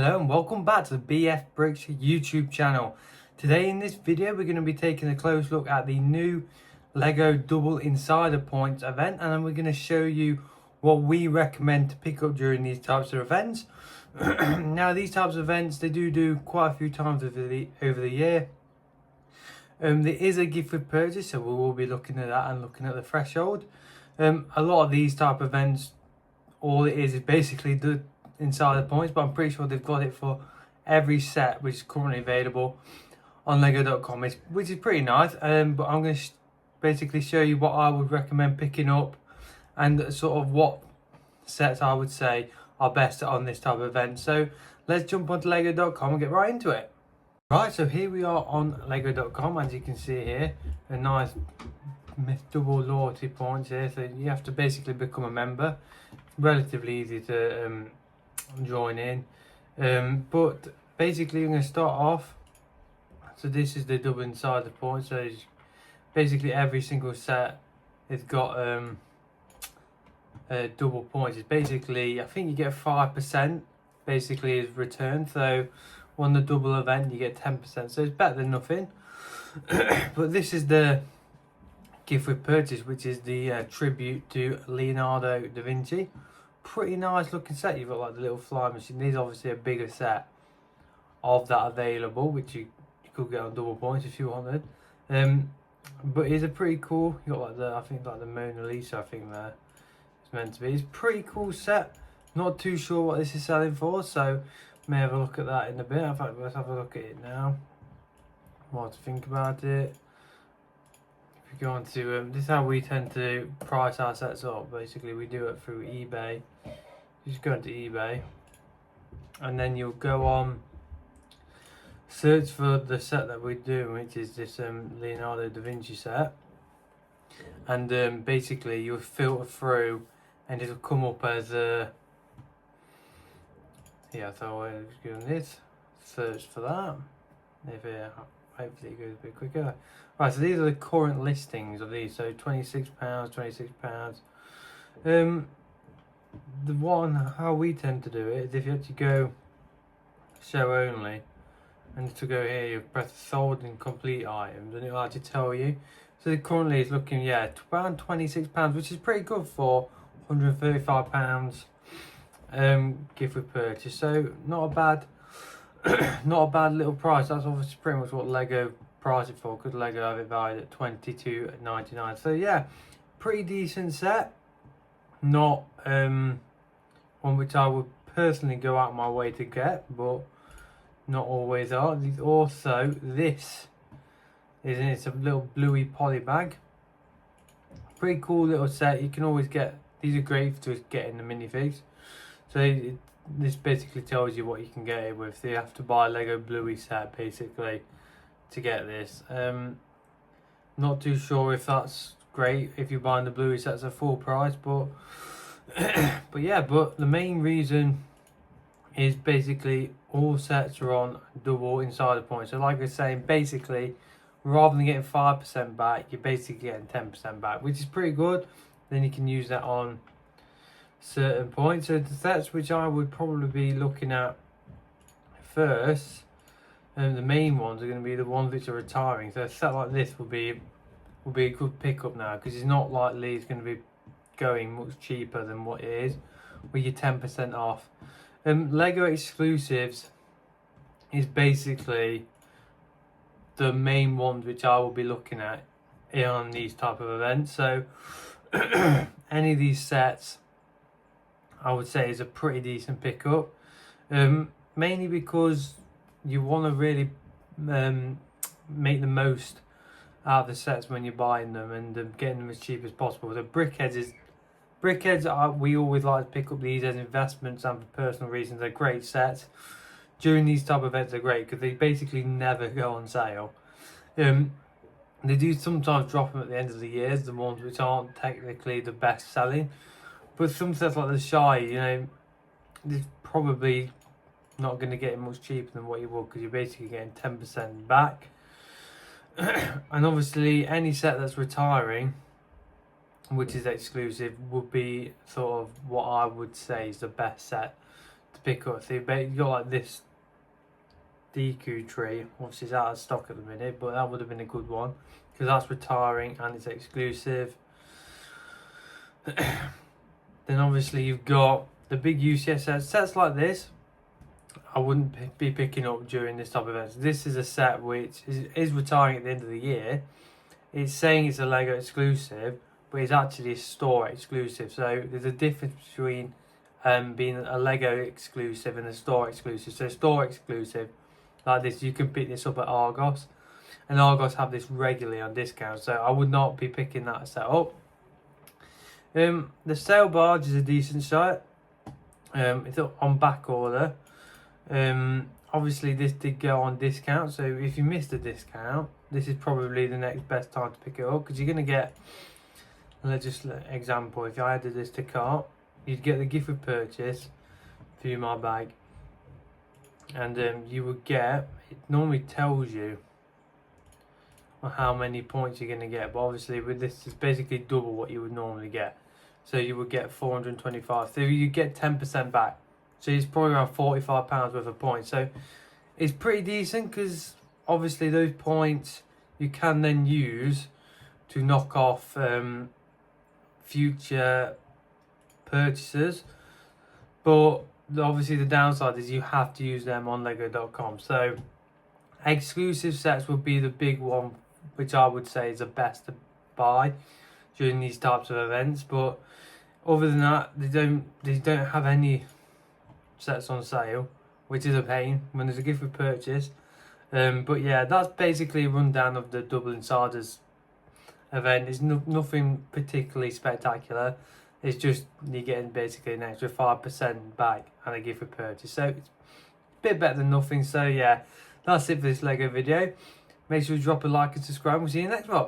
Hello and welcome back to the BF Bricks YouTube channel. Today in this video we're going to be taking a close look at the new LEGO Double Insider Points event, and then we're going to show you what we recommend to pick up during these types of events. Now these types of events they do quite a few times over the year. There is a gift with purchase, so we will be looking at that and looking at the threshold. A lot of these type of events, all it is basically the Insider Points, but I'm pretty sure they've got it for every set which is currently available on lego.com, which is pretty nice. But I'm going to basically show you what I would recommend picking up and sort of what sets I would say are best on this type of event. So let's jump onto lego.com and get right into it. Right, so here we are on lego.com. As you can see here, a nice double loyalty points here. So you have to basically become a member. Relatively easy to join in, but basically I'm going to start off. So this is the double insider points. So basically every single set has got double points. It's basically, I think you get 5% basically is returned. So on the double event you get 10%, so it's better than nothing. But this is the gift with purchase, which is the tribute to Leonardo da Vinci. Pretty nice looking set. You've got like the little fly machine. There's obviously a bigger set of that available, which you could get on double points if you wanted. But it's a pretty cool. You got like the, I think like the Mona Lisa, I think there it's meant to be. It's a pretty cool set. Not too sure what this is selling for, so may have a look at that in a bit. In fact, let's have a look at it now. What to think about it. If you go on to this is how we tend to price our sets up. Basically we do it through eBay. You just go into eBay and then you'll go on, search for the set that we do, which is this Leonardo da Vinci set, and basically you'll filter through and it'll come up as a so I'll just go on this, search for that. If hopefully it goes a bit quicker. Right, so these are the current listings of these. So £26, £26. The one, how we tend to do it is if you actually go show only, and to go here you press sold and complete items, and it'll actually tell you. So currently it's looking around £26, which is pretty good for £135 gift with purchase. So not a bad not a bad little price. That's obviously pretty much what Lego priced it for, because Lego have it valued at $22.99. So yeah, pretty decent set. Not one which I would personally go out my way to get, but not always are. Also, this is it's a little bluey poly bag. Pretty cool little set. You can always get these, are great to get in the minifigs. So this basically tells you what you can get it with. So you have to buy a Lego Bluey set basically to get this. Not too sure if that's great if you're buying the Bluey sets at full price, but but the main reason is basically all sets are on double insider points. So like I was saying, basically rather than getting 5% back, you're basically getting 10% back, which is pretty good. Then you can use that on certain points. So the sets which I would probably be looking at first, and the main ones are going to be the ones which are retiring. So a set like this will be a good pickup now, because it's not likely it's going to be going much cheaper than what it is with your 10% off. Lego exclusives is basically the main ones which I will be looking at on these type of events. So any of these sets I would say is a pretty decent pickup, mainly because you want to really make the most out of the sets when you're buying them, and getting them as cheap as possible. The brickheads we always like to pick up these as investments and for personal reasons. They're great sets. During these type of events they're great because they basically never go on sale. They do sometimes drop them at the end of the years, the ones which aren't technically the best selling. But some sets like the Shy, it's probably not going to get it much cheaper than what you would, because you're basically getting 10% back. And obviously any set that's retiring, which is exclusive, would be sort of what I would say is the best set to pick up. So you got like this Deku tree, obviously it's out of stock at the minute, but that would have been a good one because that's retiring and it's exclusive. Then obviously you've got the big UCS sets like this. I wouldn't be picking up during this type of event. This is a set which is retiring at the end of the year. It's saying it's a LEGO exclusive, but it's actually a store exclusive. So there's a difference between being a LEGO exclusive and a store exclusive. So store exclusive, like this, you can pick this up at Argos, and Argos have this regularly on discount. So I would not be picking that set up. The Sail Barge is a decent shot. It's on back order. Obviously this did go on discount, so if you missed a discount, this is probably the next best time to pick it up, because you're going to get, let's just example, if I added this to cart, you'd get the gift with purchase for my bag, and you would get, it normally tells you how many points you're going to get, but obviously with this it's basically double what you would normally get. So you would get 425, so you get 10% back. So it's probably around £45 worth of points. So it's pretty decent, because obviously those points you can then use to knock off future purchases. But obviously the downside is you have to use them on lego.com. So exclusive sets would be the big one, which I would say is the best to buy during these types of events. But other than that, they don't have any sets on sale, which is a pain when there's a gift with purchase. But yeah, that's basically a rundown of the Double Insiders event. It's nothing particularly spectacular. It's just you're getting basically an extra 5% back and a gift with purchase. So it's a bit better than nothing. So yeah, that's it for this LEGO video. Make sure you drop a like and subscribe. We'll see you in the next one.